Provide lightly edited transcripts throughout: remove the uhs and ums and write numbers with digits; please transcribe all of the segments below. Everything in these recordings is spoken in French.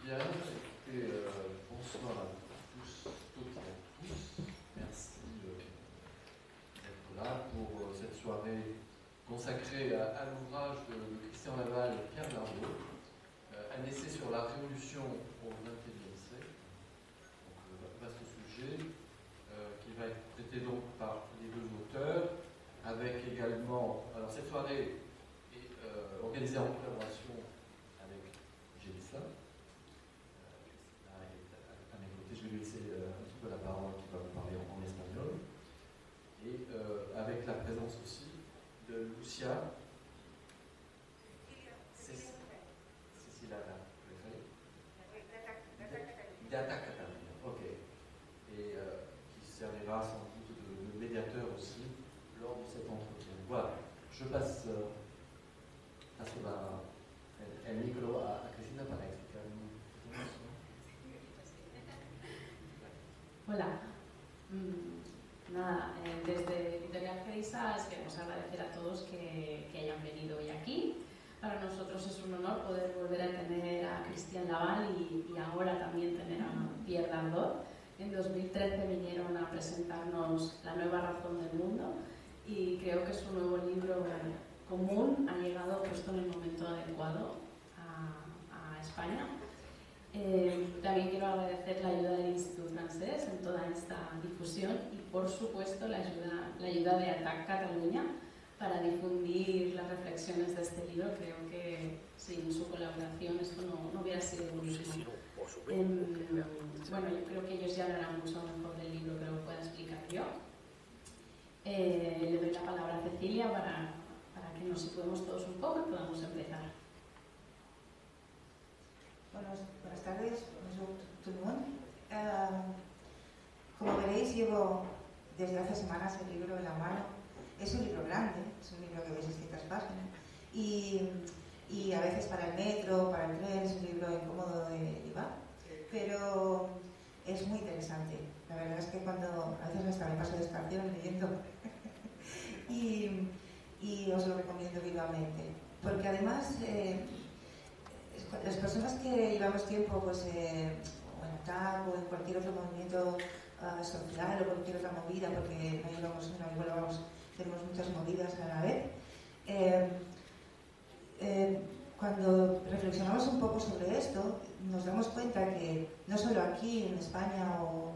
Bien, écoutez, bonsoir à tous, toutes et à tous. Merci d'être là pour cette soirée consacrée à l'ouvrage de Christian Laval et Pierre Dardeau, un essai sur la Révolution au XXIe siècle. Donc, vaste sujet qui va être traité donc par les deux auteurs, avec également. Alors, cette soirée est organisée en collaboration avec Gélisla. À mes côtés, je vais lui laisser un petit peu la parole qui va vous parler en espagnol. Et avec la présence aussi de Lucia Cecilia Data Catalunya, ok. Et qui servira sans doute de médiateur aussi lors de cet entretien. Voilà, je passe el micro a Cristina para explicar un poquito más. Hola. Nada, desde Editorial Gerisas queremos agradecer a todos que hayan venido hoy aquí. Para nosotros es un honor poder volver a tener a Christian Laval y ahora también tener a Pierre Dardeau. En 2013 vinieron a presentarnos La nueva razón del mundo y creo que su nuevo libro común ha llegado justo en el momento adecuado a España. También quiero agradecer la ayuda del Instituto Francés en toda esta difusión y por supuesto la ayuda de ATAC Catalunya para difundir las reflexiones de este libro. Creo que sin su colaboración esto no hubiera sido lo mismo. Bueno, yo creo que ellos ya hablarán mucho mejor del libro, pero lo puedo explicar yo. Le doy la palabra a Cecilia para que nos situemos todos un poco y podamos empezar. Buenas tardes, bonjour tout le monde. Como veréis, llevo desde hace semanas el libro en la mano. Es un libro grande, es un libro que ve 600 páginas y a veces para el metro, para el tren, es un libro incómodo de llevar, pero es muy interesante. La verdad es que a veces hasta me paso de estación leyendo y os lo recomiendo vivamente, porque además las personas que llevamos tiempo pues, o en ATAC o en cualquier otro movimiento social o cualquier otra movida, porque no llevamos una, igual tenemos muchas movidas a la vez, cuando reflexionamos un poco sobre esto, nos damos cuenta que no solo aquí en España o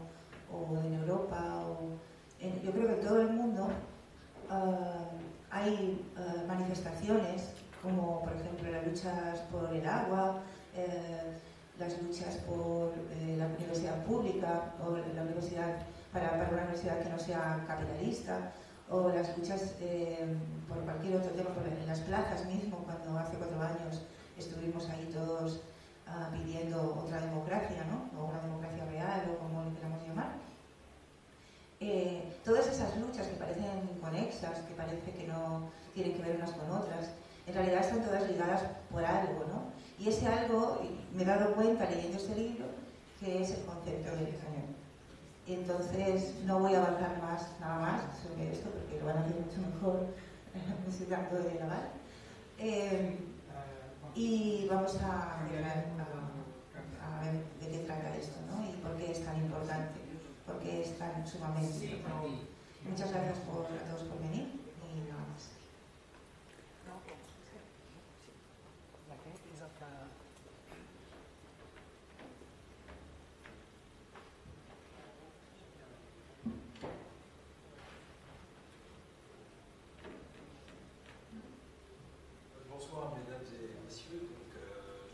en Europa, yo creo que en todo el mundo hay manifestaciones como por ejemplo las luchas por el agua, las luchas por la universidad pública o la universidad para una universidad que no sea capitalista, o las luchas por cualquier otro tema, en las plazas mismo, cuando hace 4 años estuvimos ahí todos pidiendo otra democracia, ¿no? O una democracia real, o como lo queramos llamar. Todas esas luchas que parecen inconexas, que parece que no tienen que ver unas con otras, en realidad están todas ligadas por algo, ¿no? Y ese algo, me he dado cuenta leyendo este libro, que es el concepto del español. Entonces, no voy a avanzar nada más sobre esto, porque lo van a hacer mucho mejor necesitando de Laval. Y vamos a ver de qué trata esto, ¿no? Y por qué es tan importante, por qué es tan sumamente importante. Muchas gracias a todos por venir y nada más. Bonsoir mesdames et messieurs,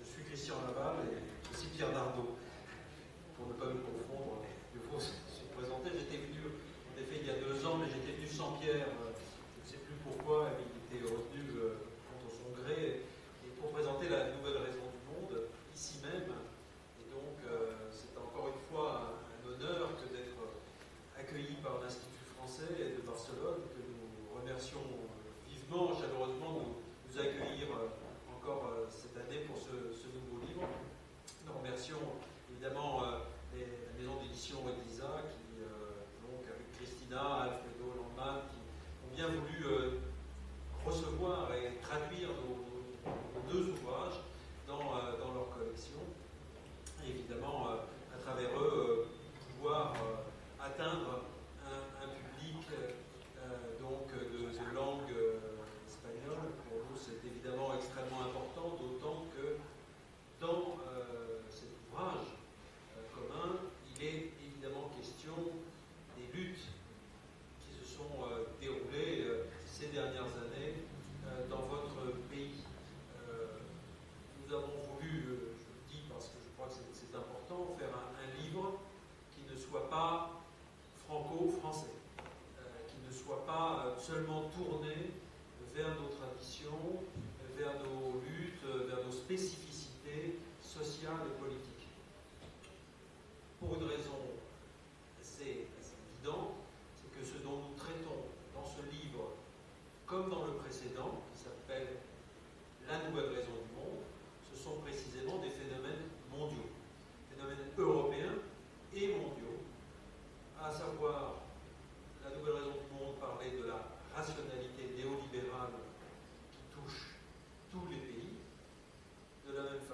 je suis Christian Laval et aussi Pierre Dardeau, pour ne pas nous confondre, il faut se présenter. J'étais venu, en effet il y a 2 ans, mais j'étais venu sans Pierre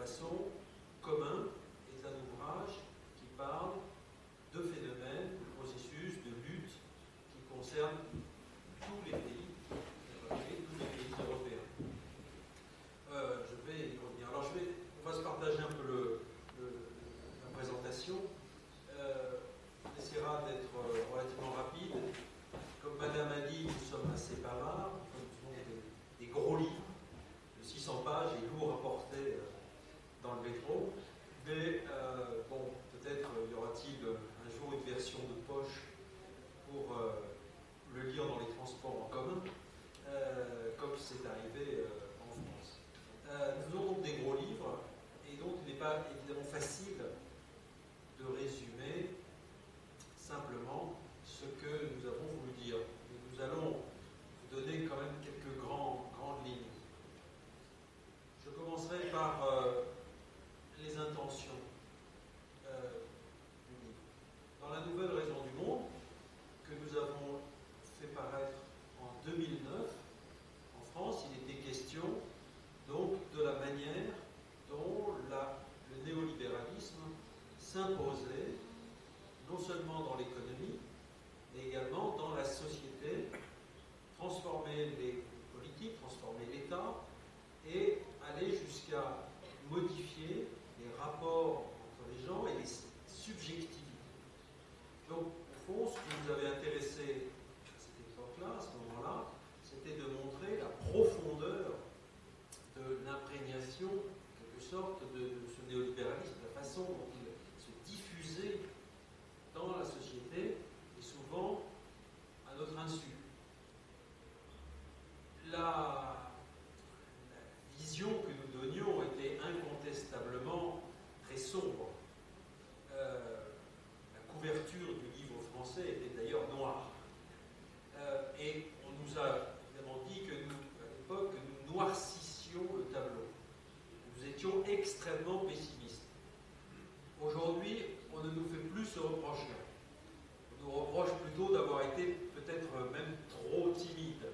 façon, commun est un ouvrage qui parle de phénomènes, de processus, de lutte qui concernent tous les pays, européens. Je vais y revenir. Alors on va se partager un peu la présentation. On essaiera d'être relativement rapide. Comme Madame a dit, nous sommes assez bavards, nous faisons des gros livres de 600 pages et lourds à porter dans le métro. Mais bon, peut-être y aura-t-il un jour une version de poche pour le lire dans les transports en commun, comme c'est arrivé en France. Nous avons donc des gros livres, et donc il n'est pas évidemment facile de résumer simplement ce que nous avons voulu dire. Mais nous allons vous donner quand même quelques grandes lignes. Je commencerai par les intentions du livre. Dans la nouvelle Raison du monde, que nous avons fait paraître en 2009, en France, il était question donc de la manière dont le néolibéralisme s'imposait, non seulement dans l'économie, mais également dans la société, transformer les politiques, transformer l'État, et aller jusqu'à modifier les rapports entre les gens et les subjectivités. Donc, au fond, ce qui nous avait intéressé à cette époque-là, à ce moment-là, c'était de montrer la profondeur de l'imprégnation, en quelque sorte, de ce néolibéralisme, la façon dont il se diffusait dans la société, et souvent à notre insu. La vision que nous donnions était incontestablement très sombre. La couverture du livre français était d'ailleurs noire. Et on nous a évidemment dit que nous, à l'époque, que nous noircissions le tableau. Nous étions extrêmement pessimistes. Aujourd'hui, on ne nous fait plus ce reproche-là. On nous reproche plutôt d'avoir été peut-être même trop timide,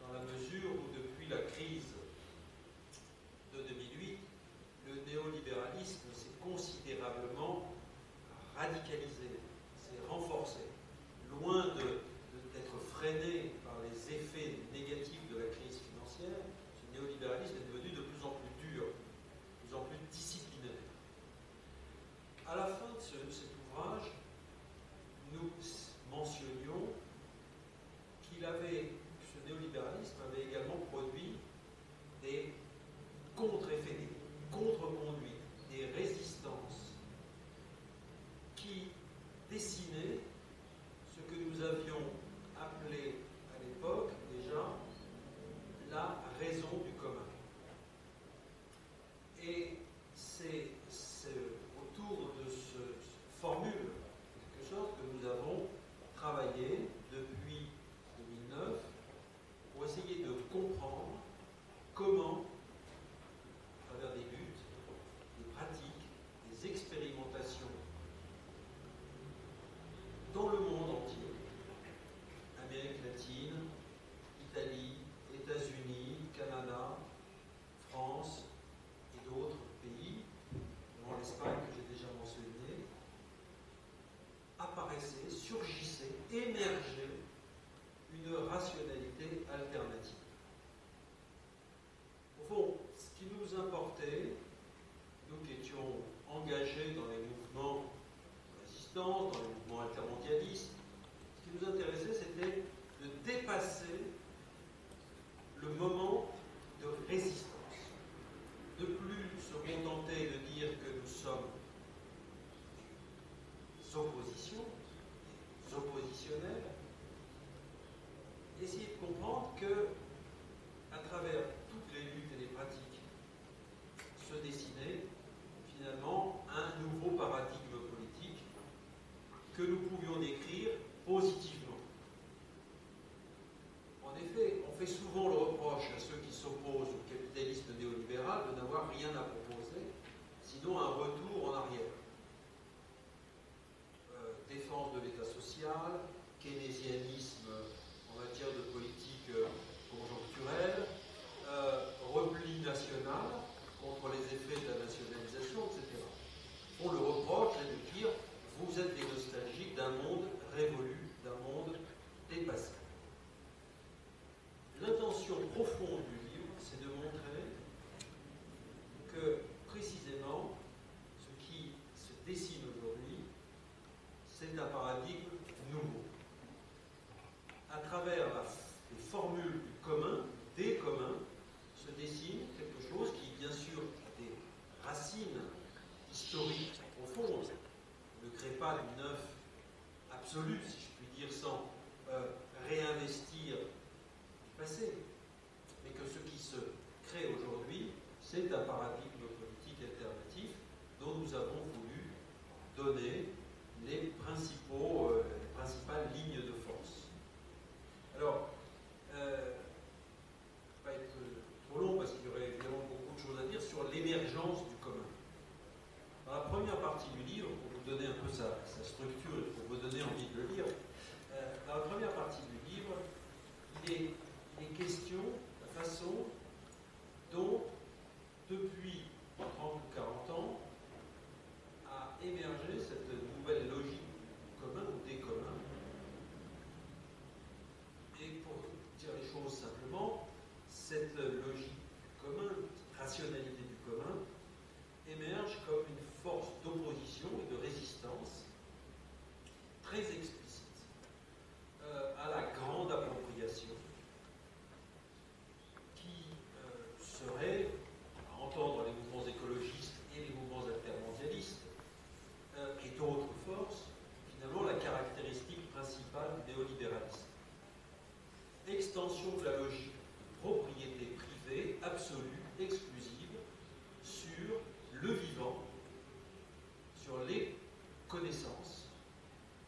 dans la mesure où depuis la crise de 2008, le néolibéralisme s'est considérablement radicalisé, s'est renforcé. Loin d'être freiné par les effets négatifs de la crise financière, ce néolibéralisme est devenu de plus en plus dur, de plus en plus disciplinaire. À la fin de cet ouvrage, nous mentionnions ce néolibéralisme avait également produit des contre-effets, des contre-conduites, des résistances qui dessinaient ce que nous avions appelé à l'époque déjà la raison du commun. Et c'est autour de cette formule, en quelque sorte, que nous avons travaillé depuis 2009 pour essayer de comprendre comment, à travers des luttes, des pratiques, des expérimentations dans le monde entier, Amérique latine, Italie, États-Unis, Canada, France et d'autres pays, dont l'Espagne que j'ai déjà mentionné, apparaissait, surgissait, émergeait une rationalité alternative. Au fond, ce qui nous importait, nous qui étions engagés dans les mouvements de résistance, dans les mouvements altermondialistes, ce qui nous intéressait, c'était de dépasser le moment de résistance. De plus se contenter de dire que nous sommes oppositions, des oppositionnels, essayer de comprendre que, à travers toutes les luttes et les pratiques, se dessinait finalement un nouveau paradigme politique que nous pouvions décrire positivement. En effet, on fait souvent le reproche à ceux qui s'opposent au capitalisme néolibéral de n'avoir rien à proposer, sinon un retour en arrière. Défense de l'État social, keynésianisme, historique profonde, ne crée pas du neuf absolu, si je puis dire, sans réinvestir du passé, mais que ce qui se crée aujourd'hui, c'est un paradigme politique alternatif dont nous avons voulu donner les principales lignes de force. Alors, va être trop long parce qu'il y aurait évidemment beaucoup de choses à dire sur l'émergence du commun. Dans la première partie du livre, pour vous donner un peu sa structure et pour vous donner envie de le lire, dans la première partie du livre, il est question de la façon dont, depuis 30 ou 40 ans, a émergé cette nouvelle logique du commun ou des communs. Et pour dire les choses simplement, cette logique du commun, cette rationalité du commun, émerge comme une force d'opposition et de résistance très explicite à la grande appropriation qui serait, à entendre les mouvements écologistes et les mouvements altermondialistes, et d'autres forces, finalement la caractéristique principale du néolibéralisme. Extension de la logique de propriété privée, absolue, exclusive, sur le vivant, sur les connaissances,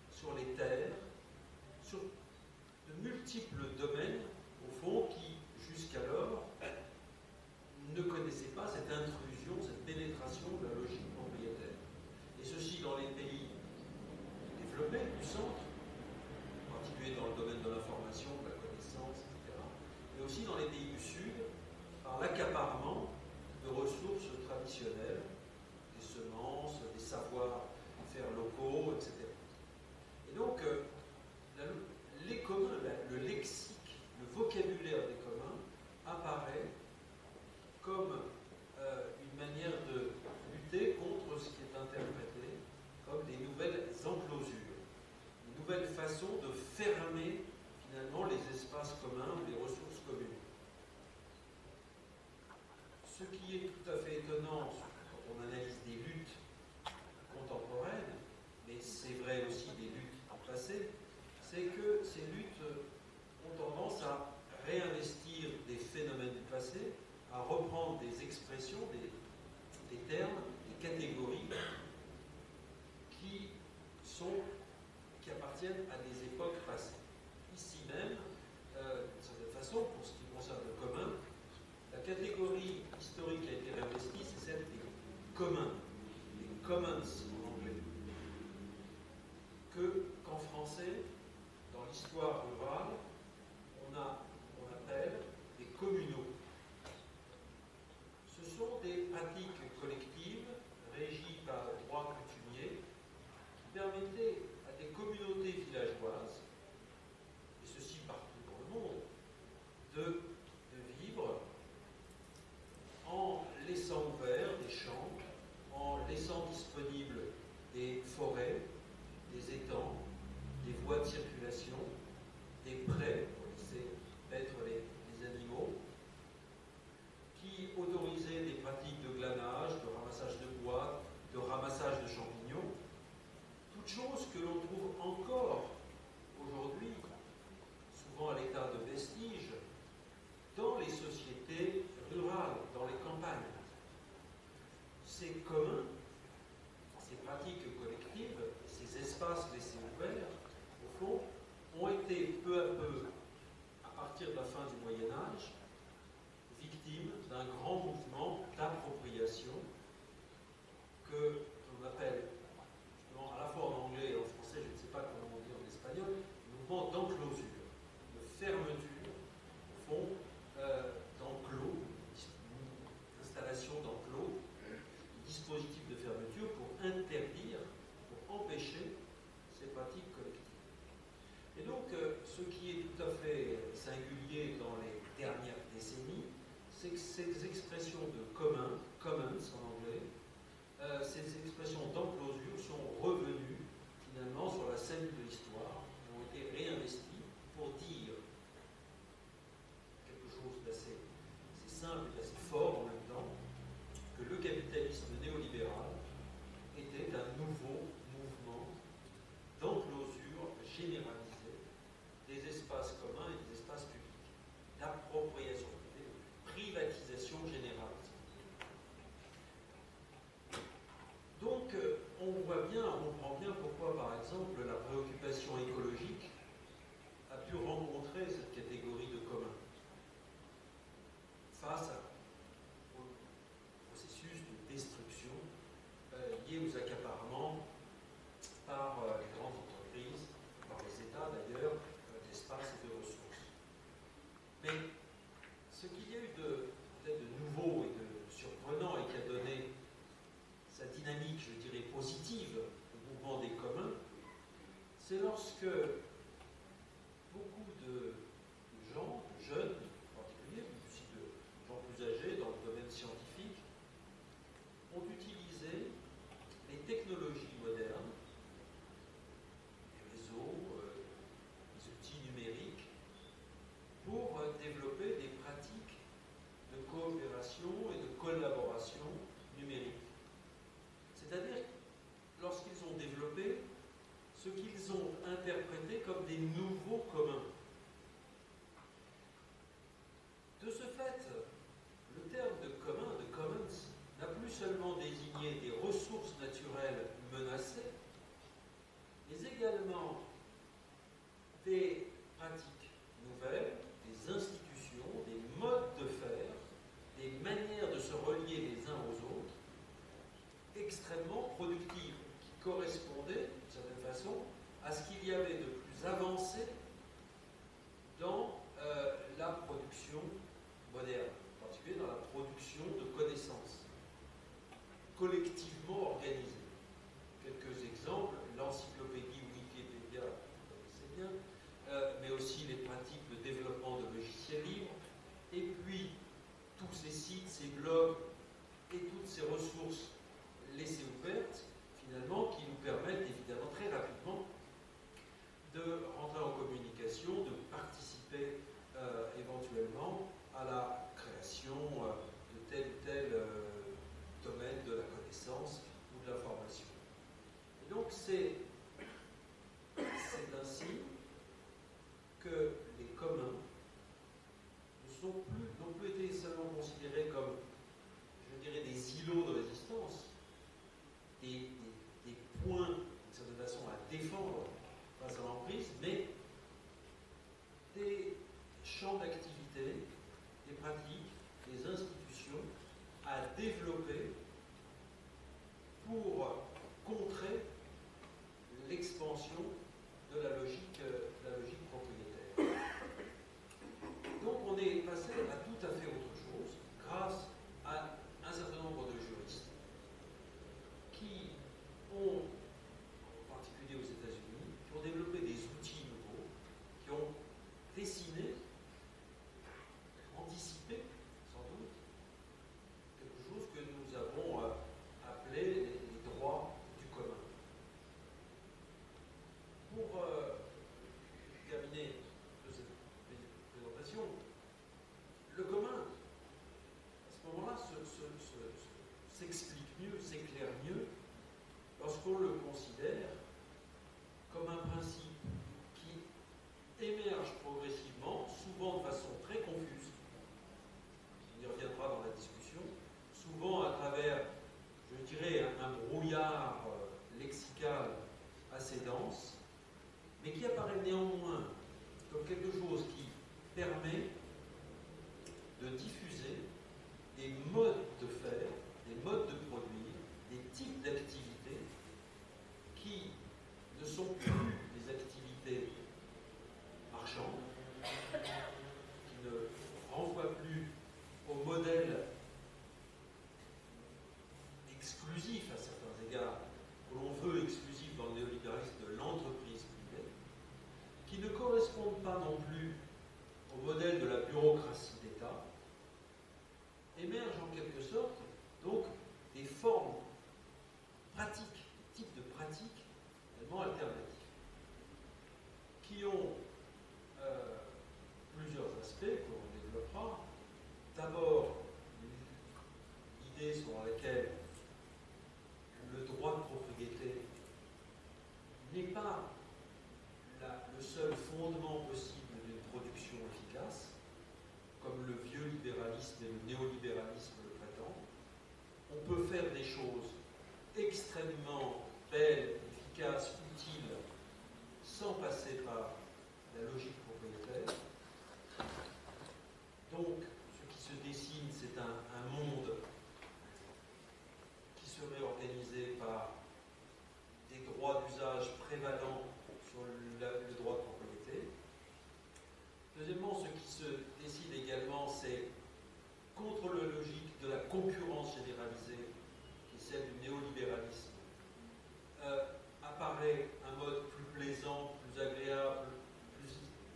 sur les terres, sur de multiples domaines, au fond, qui, jusqu'alors, ne connaissaient pas cette intrusion, cette pénétration de la logique propriétaire. Et ceci dans les pays développés du centre, en particulier dans le domaine de l'information, de la connaissance, etc., mais aussi dans les pays du sud, par l'accaparement de ressources traditionnelles, des semences, des savoir-faire locaux, etc. Et donc, les communs, le lexique, le vocabulaire des communs apparaît comme une manière de lutter contre ce qui est interprété comme des nouvelles enclosures, une nouvelle façon de fermer finalement les espaces communs ou les ressources communes. Ce qui est tout à fait étonnant quand on analyse des luttes contemporaines, mais c'est vrai aussi des luttes passées, c'est que ces luttes ont tendance à réinvestir des phénomènes du passé, à reprendre des expressions, des termes, des catégories qui appartiennent à des époques passées. Ici même, d'une certaine façon, pour ce qui concerne le commun, la catégorie historique qui a été réinvestie, c'est celle des communs, des commons en anglais, qu'en français, dans l'histoire rurale, on appelle des communaux. Ce sont des pratiques collectives régies par le droit coutumier qui permettaient à des communautés villageoises, et ceci partout dans le monde, de vivre en laissant ouverts des champs, en laissant disponibles des forêts, des étangs, des voies de circulation, des prés pour laisser paître les animaux, qui autorisaient des pratiques de glanage, de ramassage de bois, de ramassage de champignons, toutes choses que l'on trouve encore aujourd'hui, souvent à l'état de vestige, dans les sociétés rurales, dans les campagnes. Ces communs, ces pratiques collectives, ces espaces laissés ouverts, au fond, ont été peu à peu, à partir de la fin du Moyen-Âge, victimes d'un grand mouvement d'appropriation que l'on appelle, justement, à la fois en anglais et en français, je ne sais pas comment on dit en espagnol, mouvement d'enclosure, de fermeture, au fond, d'enclos, installation d'enclos, dispositif de fermeture pour interdire, pour empêcher ces pratiques collectives. Et donc, ce qui est tout à fait singulier dans les dernières décennies, c'est que ces expressions de commons en anglais, ces expressions d'enclosure sont revenues finalement sur la scène de l'histoire, ont été réinvesties pour dire quelque chose d'assez simple et d'assez fort en même temps, que le capitalisme néolibéral mais également des pratiques nouvelles, des institutions, des modes de faire, des manières de se relier les uns aux autres, extrêmement productives, qui correspondaient, d'une certaine façon, à ce qu'il y avait de plus avancé dans la production moderne, en particulier dans la production de connaissances, collectivement organisées. Quelques exemples, l'encyclopédie Wikipédia, vous connaissez bien, mais aussi les pratiques de développement de logiciels libres, et puis tous ces sites, ces blogs et toutes ces ressources laissées ouvertes, finalement, qui nous permettent évidemment très rapidement de rentrer en communication, de participer éventuellement à la création de tel ou tel domaine de la connaissance ou de l'information. Et donc c'est ainsi que les communs n'ont plus été seulement considérés comme, je dirais, des îlots de résistance, des points, d'une certaine façon, à défendre face à l'emprise, mais des champs d'activité, des pratiques, des institutions à développer pour contrer l'expansion de la logique propriétaire. Donc on est passé à tout à fait autre chose grâce à un certain nombre de juristes qui ont, en particulier aux États-Unis, qui ont développé des outils nouveaux, qui ont dessiné, anticipé, sans doute, quelque chose que nous avons appelé les droits du commun. Pour terminer cette présentation, le commun, à ce moment-là, s'explique mieux, s'éclaire mieux, lorsqu'on le considère comme un principe qui émerge progressivement, souvent de façon très confuse, on y reviendra dans la discussion, souvent à travers, je dirais, un brouillard lexical assez dense, mais qui apparaît néanmoins comme quelque chose qui permet de diffuser des modes de faire, des modes de produire, des types d'activités qui ne sont plus des activités marchandes, qui ne renvoient plus au modèle exclusif à certains égards, que l'on veut exclusif dans le néolibéralisme de l'entreprise privée, qui ne correspondent pas non plus au modèle de la bureaucratie d'État, émergent en quelque sorte donc des formes pratiques, types de pratiques tellement alternatives, qui ont plusieurs aspects que l'on développera. D'abord, l'idée selon laquelle le droit de propriété n'est pas le seul fondement possible d'une production efficace, comme le vieux libéralisme et le néolibéralisme le prétendent. On peut faire des choses extrêmement belles, efficaces, utiles, sans passer par la logique propriétaire. Donc, ce qui se dessine, c'est un monde qui serait organisé par des droits d'usage prévalents sur le droit de propriété. Deuxièmement, ce qui se décide également, c'est contre la logique de la concurrence généralisée, qui est celle du néolibéralisme, apparaît un mode plus plaisant, plus agréable, plus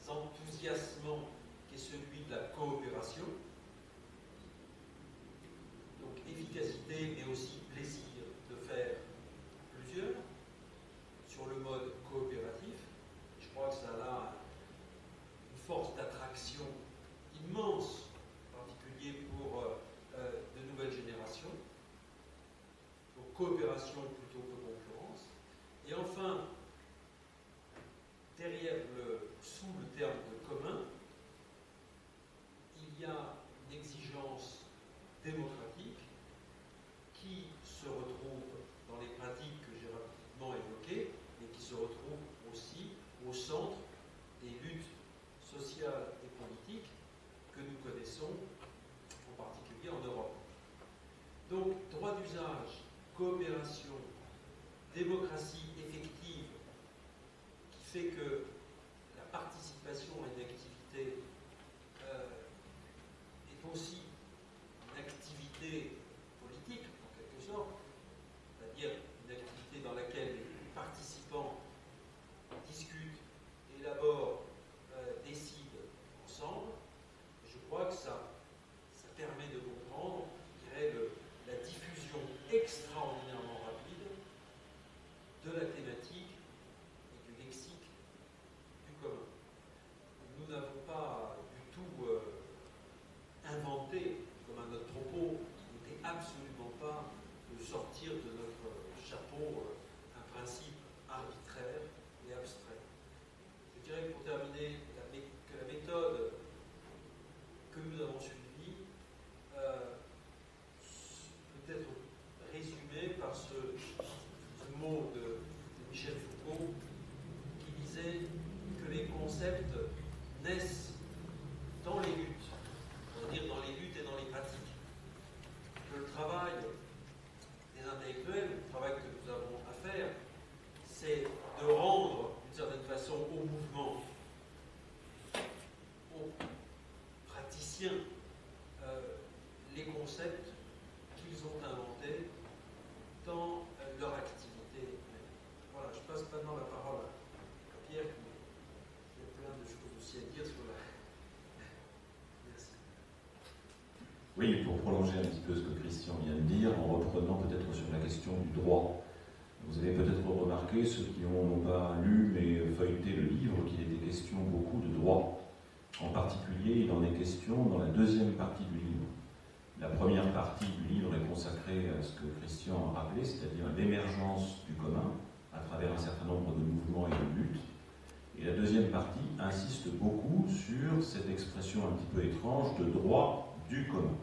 enthousiasmant, qui est celui de la coopération. Donc efficacité, mais aussi plaisir de faire plusieurs, sur le mode coopératif. Je crois que ça a une force d'attraction immense, en particulier pour de nouvelles générations. Donc coopération plutôt que concurrence. Et enfin, sous le terme de commun, il y a une exigence démocratique qui se retrouve dans les pratiques que j'ai rapidement évoquées, mais qui se retrouve d'usage, coopération, démocratie effective, qui fait que la participation à une activité est aussi une activité politique, en quelque sorte, c'est-à-dire une activité dans laquelle les participants discutent, élaborent, décident ensemble. Je crois que ça permet de comprendre, je dirais, la diffusion extraordinairement rapide de la thématique et du lexique du commun. Nous n'avons pas du tout inventé, comme à notre propos, qui n'était absolument pas de sortir de notre chapeau un principe arbitraire et abstrait. Je dirais que pour terminer, que la méthode que nous avons suivie peut être résumée par ce mot de Michel Foucault qui disait que les concepts naissent dans les luttes, on va dire dans les luttes et dans les pratiques. Que le travail des intellectuels, le travail que nous avons à faire, c'est de rendre d'une certaine façon au mouvement, aux praticiens, les concepts qu'ils ont inventés dans leur activité. Voilà, je passe maintenant la parole à Pierre qui a plein de choses aussi à dire sur la... Merci. Oui, pour prolonger un petit peu ce que Christian vient de dire, en reprenant peut-être sur la question du droit. Vous avez peut-être remarqué, ceux qui n'ont pas lu mais feuilleté le livre, qu'il était question beaucoup de droit. En particulier, il en est question dans la deuxième partie du livre. La première partie du livre est consacrée à ce que Christian a rappelé, c'est-à-dire l'émergence du commun à travers un certain nombre de mouvements et de luttes. Et la deuxième partie insiste beaucoup sur cette expression un petit peu étrange de droit du commun.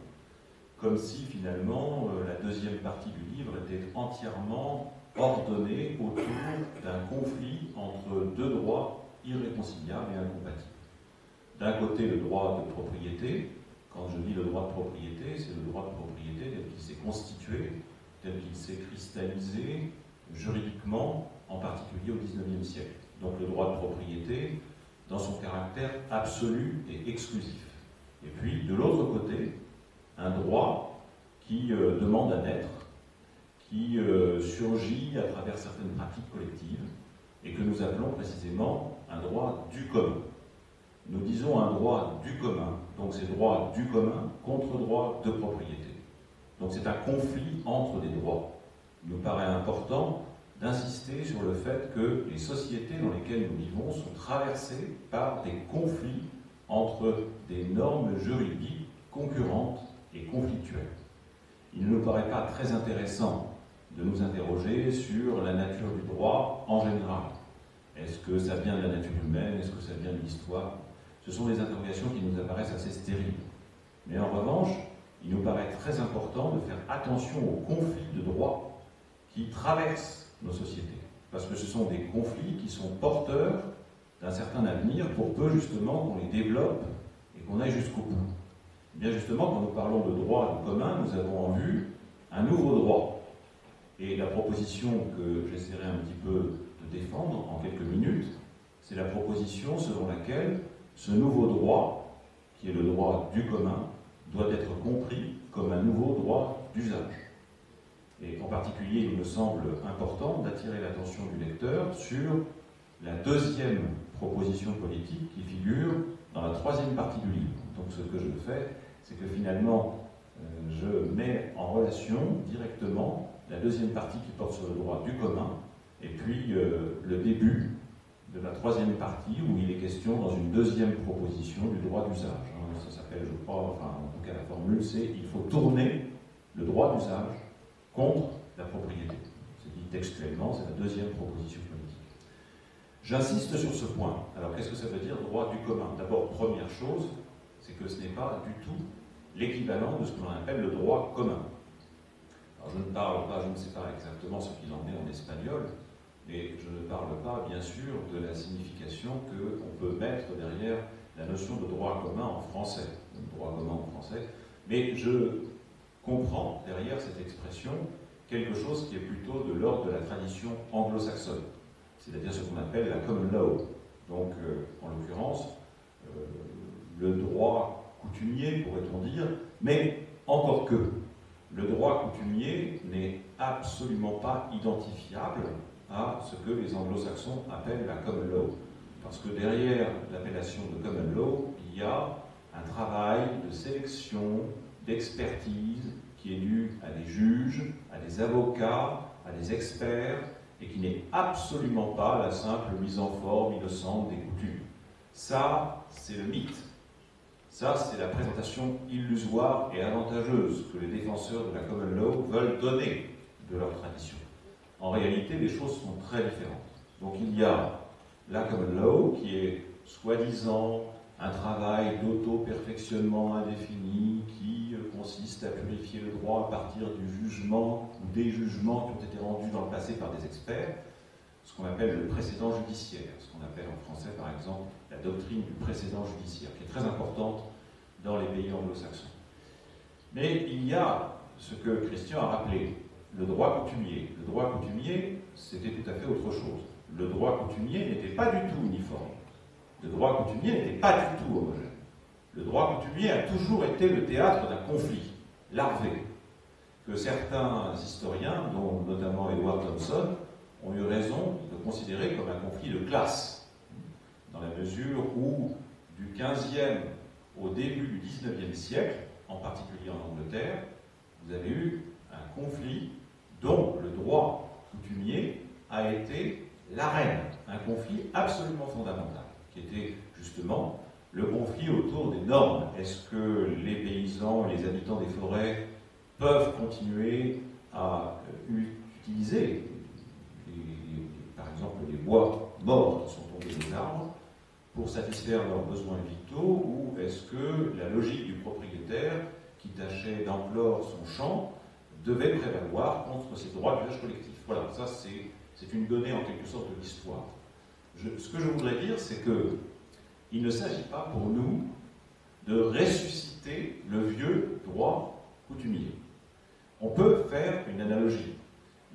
Comme si finalement la deuxième partie du livre était entièrement ordonnée autour d'un conflit entre deux droits irréconciliables et incompatibles. D'un côté, le droit de propriété. Quand je dis le droit de propriété, c'est le droit de propriété tel qu'il s'est constitué, tel qu'il s'est cristallisé juridiquement, en particulier au XIXe siècle. Donc le droit de propriété dans son caractère absolu et exclusif. Et puis, de l'autre côté, un droit qui demande à naître, qui surgit à travers certaines pratiques collectives, et que nous appelons précisément un droit du commun. Nous disons un droit du commun, donc c'est droit du commun contre droit de propriété. Donc c'est un conflit entre des droits. Il nous paraît important d'insister sur le fait que les sociétés dans lesquelles nous vivons sont traversées par des conflits entre des normes juridiques concurrentes et conflictuelles. Il ne nous paraît pas très intéressant de nous interroger sur la nature du droit en général. Est-ce que ça vient de la nature humaine? Est-ce que ça vient de l'histoire? Ce sont des interrogations qui nous apparaissent assez stériles. Mais en revanche, il nous paraît très important de faire attention aux conflits de droit qui traversent nos sociétés. Parce que ce sont des conflits qui sont porteurs d'un certain avenir pour peu justement qu'on les développe et qu'on aille jusqu'au bout. Et bien justement, quand nous parlons de droit du commun, nous avons en vue un nouveau droit. Et la proposition que j'essaierai un petit peu de défendre en quelques minutes, c'est la proposition selon laquelle ce nouveau droit, qui est le droit du commun, doit être compris comme un nouveau droit d'usage. Et en particulier, il me semble important d'attirer l'attention du lecteur sur la deuxième proposition politique qui figure dans la troisième partie du livre. Donc ce que je fais, c'est que finalement, je mets en relation directement la deuxième partie qui porte sur le droit du commun, et puis le début de la troisième partie où il est question dans une deuxième proposition du droit d'usage. Ça s'appelle, je crois, enfin en tout cas la formule, c'est il faut tourner le droit d'usage contre la propriété. C'est dit textuellement, c'est la deuxième proposition politique. J'insiste sur ce point. Alors qu'est-ce que ça veut dire droit du commun? D'abord, première chose, c'est que ce n'est pas du tout l'équivalent de ce que l'on appelle le droit commun. Alors je ne parle pas, je ne sais pas exactement ce qu'il en est en espagnol, mais je ne parle pas, bien sûr, de la signification qu'on peut mettre derrière la notion de droit commun en français. Le droit commun en français. Mais je comprend derrière cette expression quelque chose qui est plutôt de l'ordre de la tradition anglo-saxonne, c'est-à-dire ce qu'on appelle la common law. Donc, en l'occurrence, le droit coutumier, pourrait-on dire, mais encore que, le droit coutumier n'est absolument pas identifiable à ce que les anglo-saxons appellent la common law. Parce que derrière l'appellation de common law, il y a un travail de sélection, d'expertise qui est dû à des juges, à des avocats, à des experts, et qui n'est absolument pas la simple mise en forme innocente des coutumes. Ça, c'est le mythe. Ça, c'est la présentation illusoire et avantageuse que les défenseurs de la common law veulent donner de leur tradition. En réalité, les choses sont très différentes. Donc il y a la common law qui est soi-disant un travail d'auto-perfectionnement indéfini qui consiste à purifier le droit à partir du jugement ou des jugements qui ont été rendus dans le passé par des experts, ce qu'on appelle le précédent judiciaire, ce qu'on appelle en français par exemple la doctrine du précédent judiciaire, qui est très importante dans les pays anglo-saxons. Mais il y a ce que Christian a rappelé, le droit coutumier. Le droit coutumier, c'était tout à fait autre chose. Le droit coutumier n'était pas du tout uniforme. Le droit coutumier n'était pas du tout homogène. Le droit coutumier a toujours été le théâtre d'un conflit larvé, que certains historiens, dont notamment Edward Thompson, ont eu raison de considérer comme un conflit de classe, dans la mesure où, du XVe au début du XIXe siècle, en particulier en Angleterre, vous avez eu un conflit dont le droit coutumier a été l'arène, un conflit absolument fondamental, qui était justement le conflit autour des normes. Est-ce que les paysans, les habitants des forêts peuvent continuer à utiliser, par exemple, les bois morts qui sont tombés des arbres pour satisfaire leurs besoins vitaux, ou est-ce que la logique du propriétaire qui tâchait d'enclore son champ devait prévaloir contre ses droits d'usage collectif? Voilà, ça c'est une donnée en quelque sorte de l'histoire. Ce que je voudrais dire, c'est que il ne s'agit pas pour nous de ressusciter le vieux droit coutumier. On peut faire une analogie.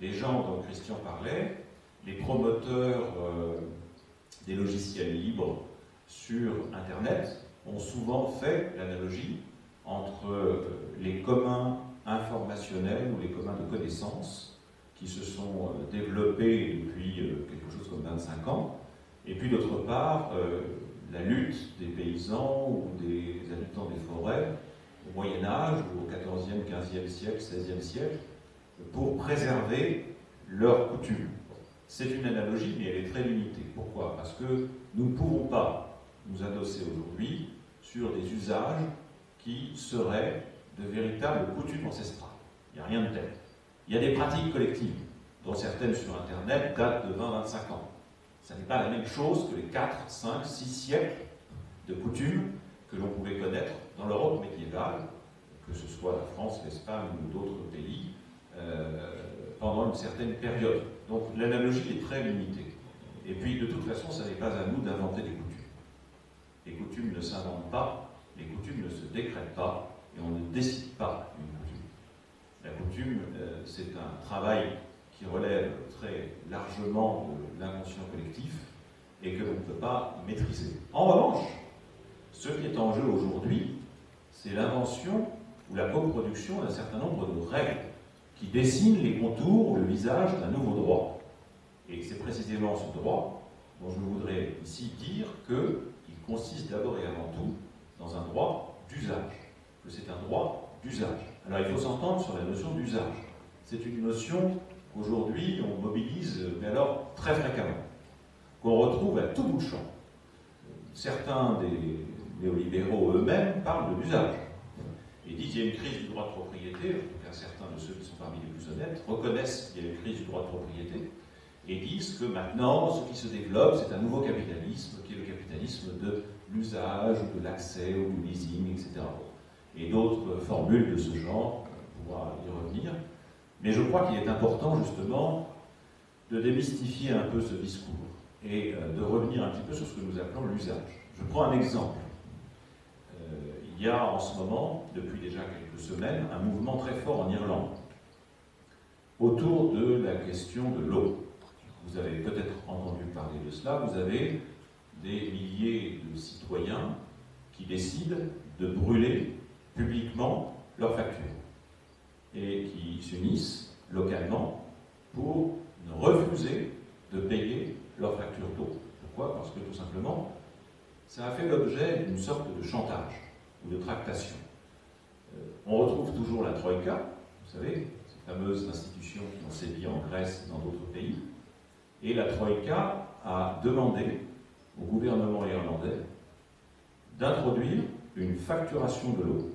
Les gens dont Christian parlait, les promoteurs des logiciels libres sur Internet, ont souvent fait l'analogie entre les communs informationnels ou les communs de connaissances qui se sont développés depuis quelque chose comme 25 ans, et puis d'autre part, la lutte des paysans ou des habitants des forêts au Moyen-Âge ou au XIVe, XVe siècle, XVIe siècle, pour préserver leurs coutumes. C'est une analogie, mais elle est très limitée. Pourquoi? Parce que nous ne pouvons pas nous adosser aujourd'hui sur des usages qui seraient de véritables coutumes ancestrales. Il n'y a rien de tel. Il y a des pratiques collectives, dont certaines sur Internet datent de 20-25 ans. Ça n'est pas la même chose que les 4, 5, 6 siècles de coutumes que l'on pouvait connaître dans l'Europe médiévale, que ce soit la France, l'Espagne ou d'autres pays, pendant une certaine période. Donc l'analogie est très limitée. Et puis de toute façon, ce n'est pas à nous d'inventer des coutumes. Les coutumes ne s'inventent pas, les coutumes ne se décrètent pas, et on ne décide pas une coutume. La coutume, c'est un travail qui relève très largement de l'inconscient collectif et que l'on ne peut pas maîtriser. En revanche, ce qui est en jeu aujourd'hui, c'est l'invention ou la coproduction d'un certain nombre de règles qui dessinent les contours ou le visage d'un nouveau droit. Et c'est précisément ce droit dont je voudrais ici dire qu'il consiste d'abord et avant tout dans un droit d'usage, que c'est un droit d'usage. Alors il faut s'entendre sur la notion d'usage. C'est une notion qu'aujourd'hui on mobilise, mais alors très fréquemment, qu'on retrouve à tout bout de champ. Certains des néolibéraux eux-mêmes parlent de l'usage. Et disent qu'il y a une crise du droit de propriété, en tout cas certains de ceux qui sont parmi les plus honnêtes reconnaissent qu'il y a une crise du droit de propriété, et disent que maintenant, ce qui se développe, c'est un nouveau capitalisme, qui est le capitalisme de l'usage, ou de l'accès, ou du leasing, etc. Et d'autres formules de ce genre, on pourra y revenir. Mais je crois qu'il est important, justement, de démystifier un peu ce discours, et de revenir un petit peu sur ce que nous appelons l'usage. Je prends un exemple. Il il y a en ce moment, depuis déjà quelques semaines, un mouvement très fort en Irlande autour de la question de l'eau. Vous avez peut-être entendu parler de cela. Vous avez des milliers de citoyens qui décident de brûler publiquement leurs factures et qui s'unissent localement pour refuser de payer leurs factures d'eau. Pourquoi? Parce que tout simplement, ça a fait l'objet d'une sorte de chantage ou de tractation. On retrouve toujours la Troïka, vous savez, ces fameuses institutions qui ont sévi en Grèce et dans d'autres pays. Et la Troïka a demandé au gouvernement irlandais d'introduire une facturation de l'eau,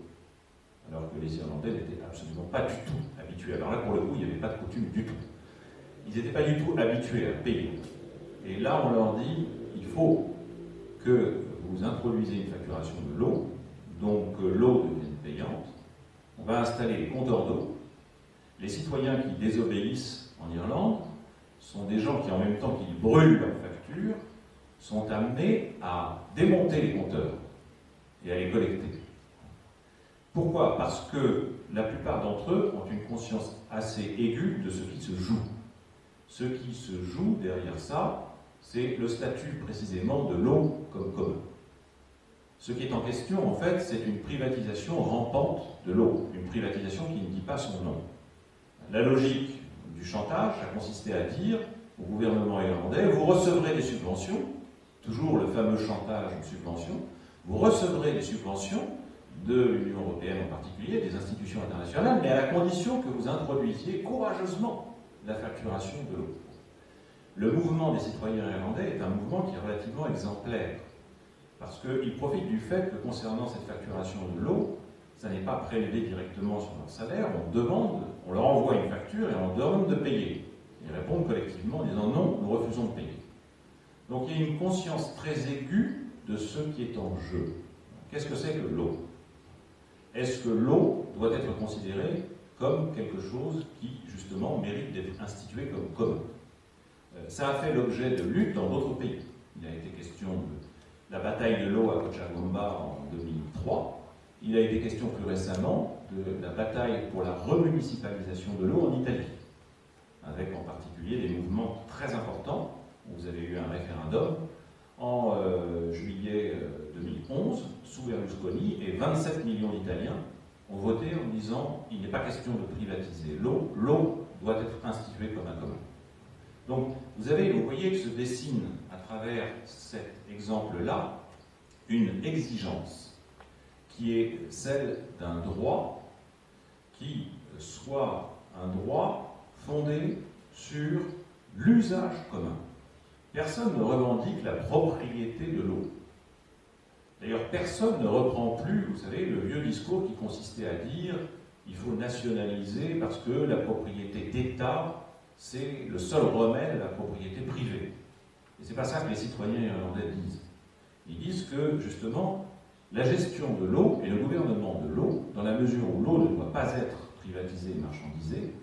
alors que les Irlandais n'étaient absolument pas du tout habitués. Alors là, pour le coup, il n'y avait pas de coutume du tout. Ils n'étaient pas du tout habitués à payer. Et là, on leur dit, il faut que vous introduisez une facturation de l'eau, donc que l'eau devienne payante. On va installer les compteurs d'eau. Les citoyens qui désobéissent en Irlande sont des gens qui, en même temps qu'ils brûlent leurs factures, sont amenés à démonter les compteurs et à les collecter. Pourquoi? Parce que la plupart d'entre eux ont une conscience assez aiguë de ce qui se joue. Ce qui se joue derrière ça, c'est le statut précisément de l'eau comme commun. Ce qui est en question, en fait, c'est une privatisation rampante de l'eau, une privatisation qui ne dit pas son nom. La logique du chantage a consisté à dire au gouvernement irlandais, vous recevrez des subventions, toujours le fameux chantage aux subventions, vous recevrez des subventions de l'Union européenne en particulier, des institutions internationales, mais à la condition que vous introduisiez courageusement la facturation de l'eau. Le mouvement des citoyens irlandais est un mouvement qui est relativement exemplaire, parce qu'il profite du fait que concernant cette facturation de l'eau, ça n'est pas prélevé directement sur leur salaire, on leur envoie une facture et on leur demande de payer. Ils répondent collectivement en disant non, nous refusons de payer. Donc il y a une conscience très aiguë de ce qui est en jeu. Qu'est-ce que c'est que l'eau? Est-ce que l'eau doit être considérée comme quelque chose qui, justement, mérite d'être institué comme commun? Ça a fait l'objet de luttes dans d'autres pays. Il a été question de la bataille de l'eau à Cochabamba en 2003. Il a été question plus récemment de la bataille pour la remunicipalisation de l'eau en Italie, avec en particulier des mouvements très importants. Vous avez eu un référendum en juillet 2011 sous Berlusconi et 27 millions d'Italiens ont voté en disant il n'est pas question de privatiser l'eau, l'eau doit être instituée comme un commun. Donc vous voyez que se dessine à travers cet exemple-là une exigence qui est celle d'un droit qui soit un droit fondé sur l'usage commun. Personne ne revendique la propriété de l'eau. D'ailleurs, personne ne reprend plus, vous savez, le vieux discours qui consistait à dire il faut nationaliser parce que la propriété d'État, c'est le seul remède à la propriété privée. Et c'est pas ça que les citoyens irlandais disent. Ils disent que, justement, la gestion de l'eau et le gouvernement de l'eau, dans la mesure où l'eau ne doit pas être privatisée et marchandisée,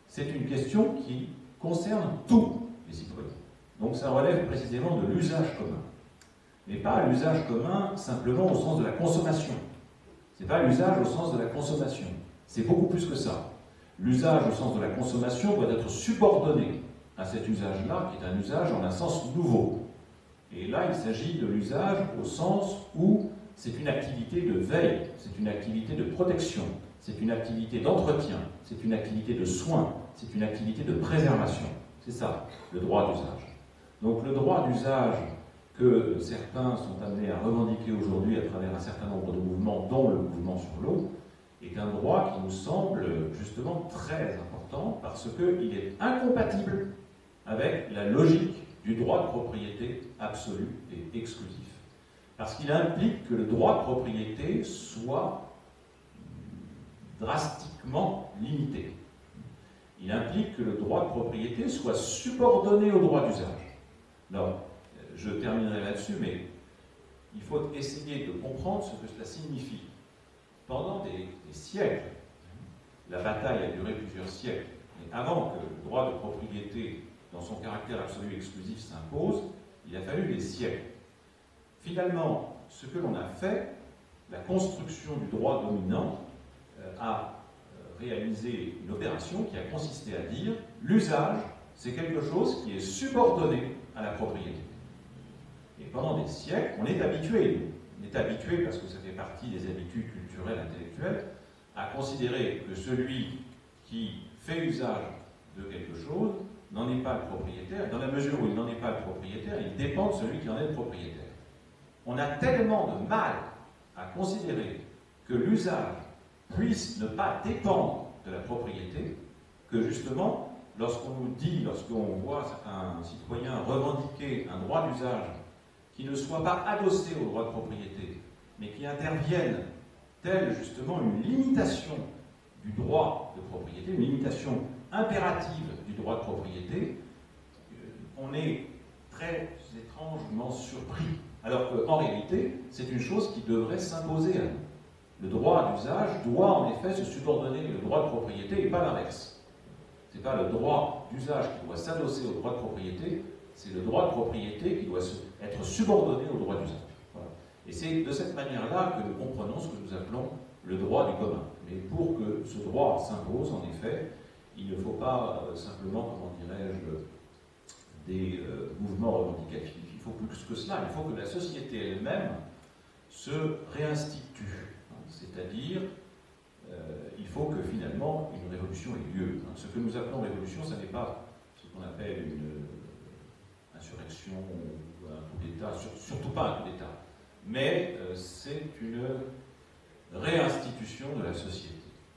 c'est une question qui concerne tous les citoyens. Donc ça relève précisément de l'usage commun. Mais pas l'usage commun simplement au sens de la consommation. Ce n'est pas l'usage au sens de la consommation. C'est beaucoup plus que ça. L'usage au sens de la consommation doit être subordonné à cet usage-là, qui est un usage en un sens nouveau. Et là, il s'agit de l'usage au sens où c'est une activité de veille, c'est une activité de protection, c'est une activité d'entretien, c'est une activité de soin, c'est une activité de préservation. C'est ça, le droit d'usage. Donc le droit d'usage que certains sont amenés à revendiquer aujourd'hui à travers un certain nombre de mouvements, dont le mouvement sur l'eau, est un droit qui nous semble justement très important parce qu'il est incompatible avec la logique du droit de propriété absolu et exclusif. Parce qu'il implique que le droit de propriété soit drastiquement limité. Il implique que le droit de propriété soit subordonné au droit d'usage. Alors, je terminerai là-dessus, mais il faut essayer de comprendre ce que cela signifie. Pendant des siècles, la bataille a duré plusieurs siècles, mais avant que le droit de propriété, dans son caractère absolu et exclusif, s'impose, il a fallu des siècles. Finalement, ce que l'on a fait, la construction du droit dominant a réalisé une opération qui a consisté à dire l'usage, c'est quelque chose qui est subordonné à la propriété. Et pendant des siècles, on est habitué, parce que ça fait partie des habitudes culturelles, intellectuelles, à considérer que celui qui fait usage de quelque chose n'en est pas le propriétaire. Dans la mesure où il n'en est pas le propriétaire, il dépend de celui qui en est le propriétaire. On a tellement de mal à considérer que l'usage puisse ne pas dépendre de la propriété que justement, lorsqu'on nous dit, lorsqu'on voit un citoyen revendiquer un droit d'usage qui ne soit pas adossé au droit de propriété, mais qui intervienne telle justement une limitation du droit de propriété, une limitation impérative du droit de propriété, on est très étrangement surpris. Alors qu'en réalité, c'est une chose qui devrait s'imposer à nous. Le droit d'usage doit en effet se subordonner au droit de propriété et pas l'inverse. Ce n'est pas le droit d'usage qui doit s'adosser au droit de propriété, c'est le droit de propriété qui doit être subordonné au droit d'usage. Voilà. Et c'est de cette manière-là que nous comprenons ce que nous appelons le droit du commun. Mais pour que ce droit s'impose, en effet, il ne faut pas simplement, comment dirais-je, des mouvements revendicatifs. Il faut plus que cela, il faut que la société elle-même se réinstitue. C'est-à-dire, il faut que finalement une révolution ait lieu. Ce que nous appelons révolution, ce n'est pas ce qu'on appelle une insurrection ou un coup d'État, surtout pas un coup d'État, mais c'est une réinstitution de la société.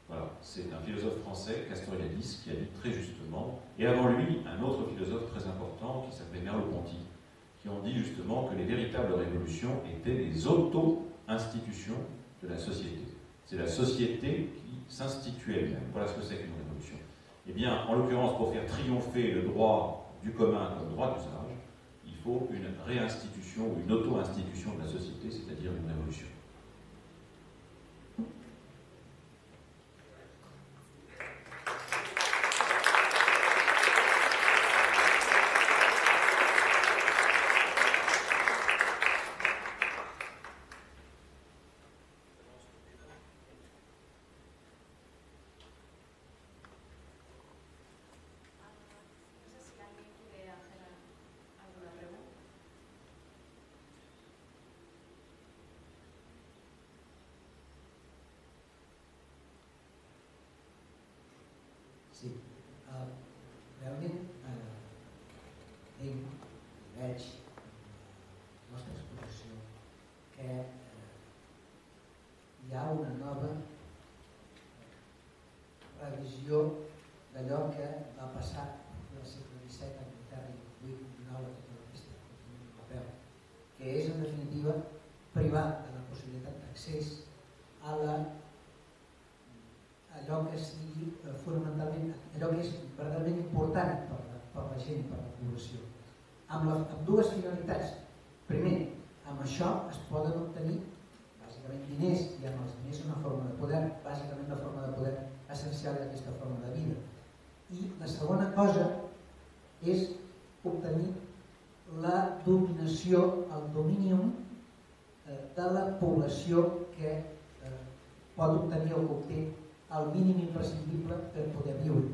Voilà, c'est un philosophe français, Castoriadis, qui a dit très justement, et avant lui, un autre philosophe très important qui s'appelait Merleau-Ponty, qui ont dit justement que les véritables révolutions étaient les auto-institutions de la société. C'est la société qui s'institue elle-même. Voilà ce que c'est qu'une révolution. Eh bien, en l'occurrence, pour faire triompher le droit du commun comme droit d'usage, il faut une réinstitution ou une auto-institution de la société, c'est-à-dire une révolution. Sí, realment veig en la nostra exposició que hi ha una nova revisió d'allò que va passar al segle XVII a Anglaterra i XVIII i XIX a tota la resta del continent europeu, que és en definitiva privar de la possibilitat d'accés a allò que sigui fonamentalment, allò que és verdaderament important per la gent, per la població, amb dues finalitats. Primer, amb això es poden obtenir bàsicament diners, i amb els diners una forma de poder, bàsicament la forma de poder essencial d'aquesta forma de vida. I la segona cosa és obtenir la dominació, el dominium de la població que pot obtenir o que obté el mínim imprescindible per poder viure.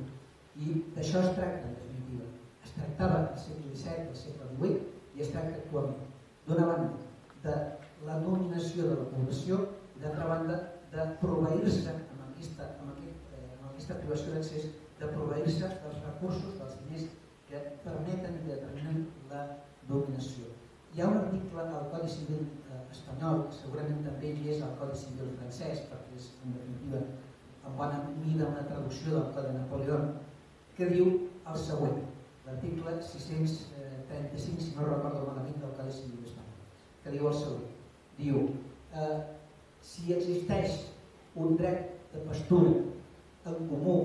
I d'això es tracta, en definitiva. Es tractava al segle XVII, al segle XVIII, i es tracta actualment. D'una banda, de la dominació de la població, i d'altra banda, de proveir-se amb aquesta privació d'accés, de proveir-se dels recursos, dels diners que permeten i determinen la dominació. Hi ha un article al Codi Civil espanyol, segurament també hi és al Codi Civil francès, perquè és, en definitiva, en bona mida una traducció del Codi de Napoleó, que diu el següent, l'article 635, si no recordo malament, del Codi Civil espanyol, que diu el següent. Diu, si existeix un dret de pastura en comú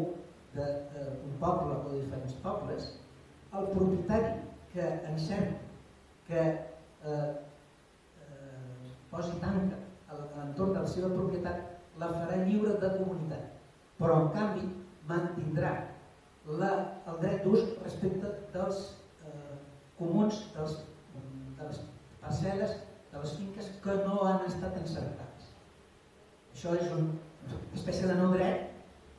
d'un poble o de diferents pobles, el propietari que encerti, que posi tanca a l'entorn de la seva propietat, la farà lliure de comunitat, però en canvi mantindrà el dret d'ús respecte dels comuns, de les parcel·les, de les finques que no han estat encercades. Això és una espècie de no dret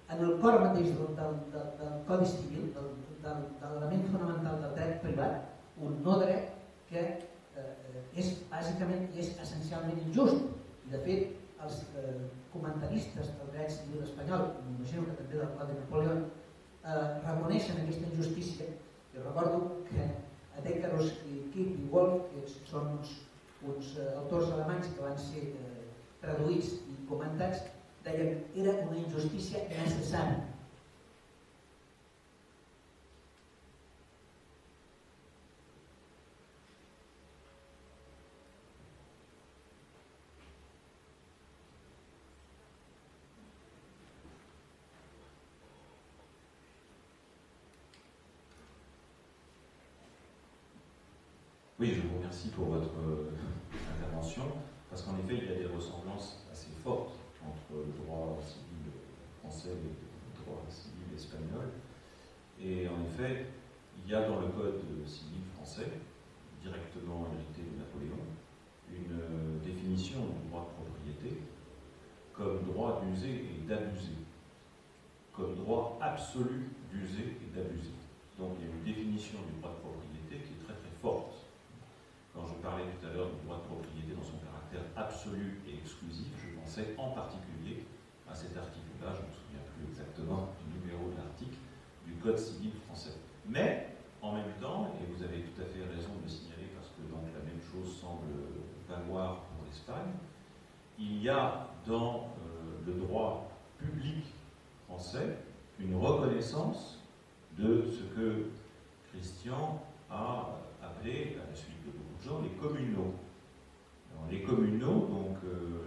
en el cor mateix del Codi Civil, de l'element fonamental del dret privat, un no dret que és bàsicament i és essencialment injust. I de fet, els comentaristes del dret civil espanyol, m'imagino que també del Codi Napoleó, reconeixen aquesta injustícia. Jo recordo que Adécaros i Kipp i Wolf, que són uns autors alemanys que van ser traduïts i comentats, deien que era una injustícia necessària. Oui, je vous remercie pour votre intervention, parce qu'en effet, il y a des ressemblances assez fortes entre le droit civil français et le droit civil espagnol. Et en effet, il y a dans le code civil français, directement hérité de Napoléon, une définition du droit de propriété comme droit d'user et d'abuser, comme droit absolu d'user et d'abuser. Donc il y a une définition du droit de propriété qui est très très forte. Quand je parlais tout à l'heure du droit de propriété dans son caractère absolu et exclusif, je pensais en particulier à cet article-là, je ne me souviens plus exactement du numéro de l'article, du Code civil français. Mais, en même temps, et vous avez tout à fait raison de le signaler parce que donc la même chose semble valoir pour l'Espagne, il y a dans le droit public français une reconnaissance de ce que Christian a appelé, à la suite de beaucoup de gens, les communaux. Alors, les communaux, donc,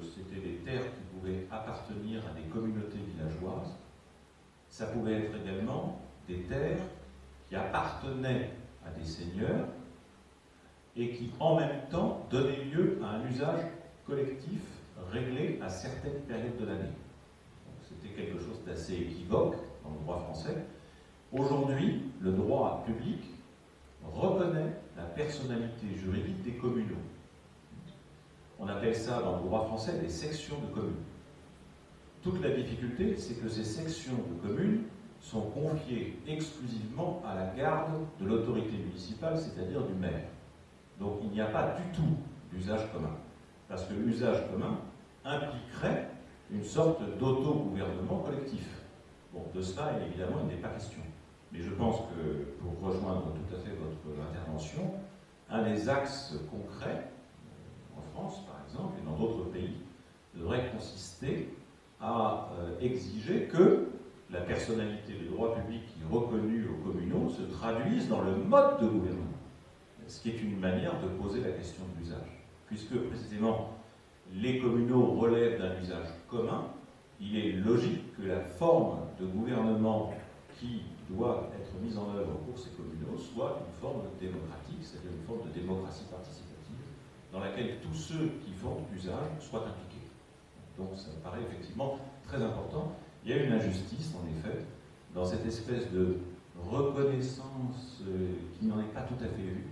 c'était des terres qui pouvaient appartenir à des communautés villageoises. Ça pouvait être également des terres qui appartenaient à des seigneurs et qui, en même temps, donnaient lieu à un usage collectif réglé à certaines périodes de l'année. C'était quelque chose d'assez équivoque dans le droit français. Aujourd'hui, le droit public reconnaît la personnalité juridique des communaux. On appelle ça dans le droit français des sections de communes. Toute la difficulté, c'est que ces sections de communes sont confiées exclusivement à la garde de l'autorité municipale, c'est-à-dire du maire. Donc il n'y a pas du tout d'usage commun. Parce que l'usage commun impliquerait une sorte d'auto-gouvernement collectif. Bon, de cela, évidemment, il n'est pas question. Mais je pense que, pour rejoindre tout à fait votre intervention, un des axes concrets, en France par exemple, et dans d'autres pays, devrait consister à exiger que la personnalité du droit public qui est reconnue aux communaux se traduise dans le mode de gouvernement. Ce qui est une manière de poser la question de l'usage. Puisque, précisément, les communaux relèvent d'un usage commun, il est logique que la forme de gouvernement qui doit être mise en œuvre pour ces communaux soit une forme démocratique, c'est-à-dire une forme de démocratie participative, dans laquelle tous ceux qui font usage soient impliqués. Donc ça me paraît effectivement très important. Il y a une injustice, en effet, dans cette espèce de reconnaissance qui n'en est pas tout à fait vue,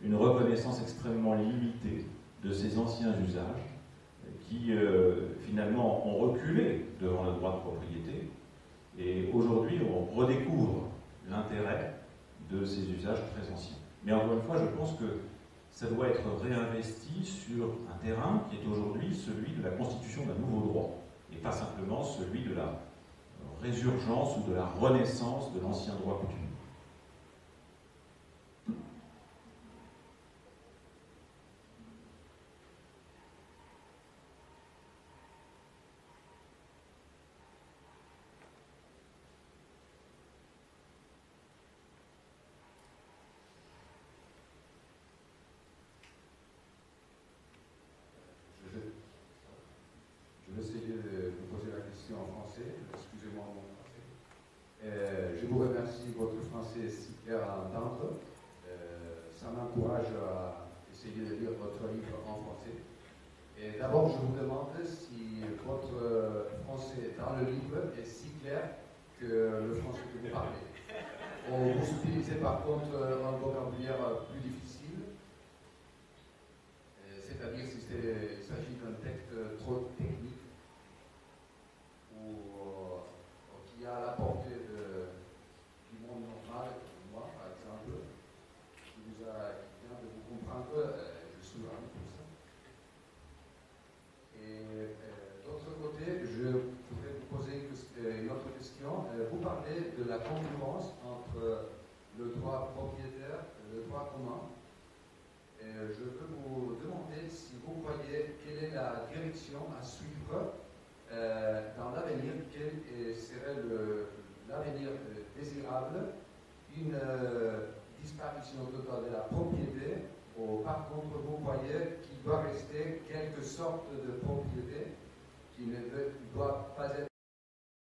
une reconnaissance extrêmement limitée de ces anciens usages qui finalement ont reculé devant le droit de propriété. Et aujourd'hui, on redécouvre l'intérêt de ces usages très anciens. Mais encore une fois, je pense que ça doit être réinvesti sur un terrain qui est aujourd'hui celui de la constitution d'un nouveau droit, et pas simplement celui de la résurgence ou de la renaissance de l'ancien droit coutumier. Je vais essayer de vous poser la question en français. Excusez-moi mon français. Je vous remercie, votre français est si clair à entendre. Ça m'encourage à essayer de lire votre livre en français. Et d'abord, je vous demande si votre français dans le livre est si clair que le français que vous parlez. Ou vous utilisez par contre un vocabulaire plus difficile, c'est-à-dire s'il s'agit d'un texte trop technique propriétaire, le droit commun. Je peux vous demander si vous croyez quelle est la direction à suivre dans l'avenir, quel serait l'avenir désirable, une disparition totale de la propriété, ou par contre vous voyez qu'il doit rester quelque sorte de propriété